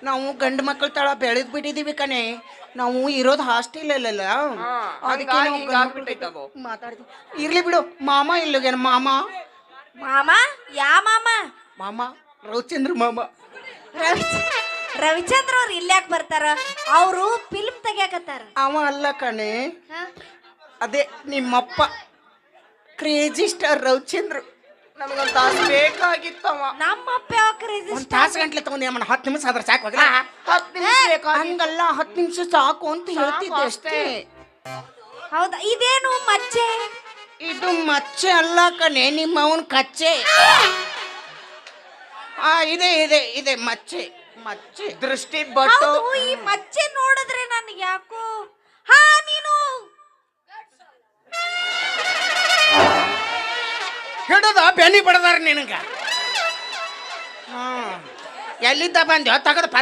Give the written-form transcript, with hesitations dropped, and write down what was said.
ನಾವು ಗಂಡು ಮಕ್ಕಳ ತರ ಬೆಳೆದ್ ಬಿಟ್ಟಿದೀವಿ ಕಣೆ. ನಾವು ಇರೋದು ಹಾಸ್ಟೆಲ್ ಅಲ್ಲಲ್ಲ, ಅದಕ್ಕೆ ನಾವು ಮಾತಾಡ್ತೀವಿ. ಇರ್ಲಿ ಬಿಡು, ಮಾಮ ಇಲ್ಲಗೇನ? ಮಾಮ ಮಾಮ? ಯಾ ಮಾಮ? ಮಾಮ ರವಿಚಂದ್ರ ಮಾಮ. ರವಿಚಂದ್ರ ಅವ್ರು ಇಲ್ಯಾಕ್ ಬರ್ತಾರ? ಅವರು ಫಿಲ್ಮ್ ತೆಗಿಯಾಕತ್ತಾರ. ಅವ ಅಲ್ಲ ಕಣೆ, ಅದೇ ನಿಮ್ಮಪ್ಪ ಕ್ರೇಜಿ ಸ್ಟಾರ್ ರವಿಚಂದ್ರ. ನಮಗೊಂದು ತಾಸು ಬೇಕಾಗಿತ್ತವ. ನಮ್ಮಪ್ಪ ಯಾಕ್ರಿ ಒಂದು ತಾಸು ಗಂಟ್ಲೆ ತಗೊಂಡು ಏನ್ 10 ನಿಮಿಷ ಆದ್ರೆ ಸಾಕು. 10 ನಿಮಿಷ ಹಂಗಲ್ಲ, 10 ನಿಮಿಷ ಸಾಕು ಅಂತ ಹೇಳ್ತಿದ್ದೆ ಅಷ್ಟೇ. ಹೌದಾ? ಇದೇನು ಮಚ್ಚೆ? ಇದು ಮಚ್ಚೆ ಅಲ್ಲ ಕಣೆ, ನಿಮ್ಮ ಅವನ್ ಕಚ್ಚೆ. ಇದೆ ಇದೆ ಇದೆ ಮಚ್ಚೆ. ಮಚ್ಚೆ ದೃಷ್ಟಿ ಬಟ್ಟು. ಈ ಮಚ್ಚೆ ನೋಡಿದ್ರೆ ನನಗೆ ಯಾಕೋ ನೀನು ಹಿಡದ ಬೆನಿ ಬಡದಾರ ನಿನಗ. ಎಲ್ಲಿದ್ದ ಬಂದ್ಯೋ ತಗದ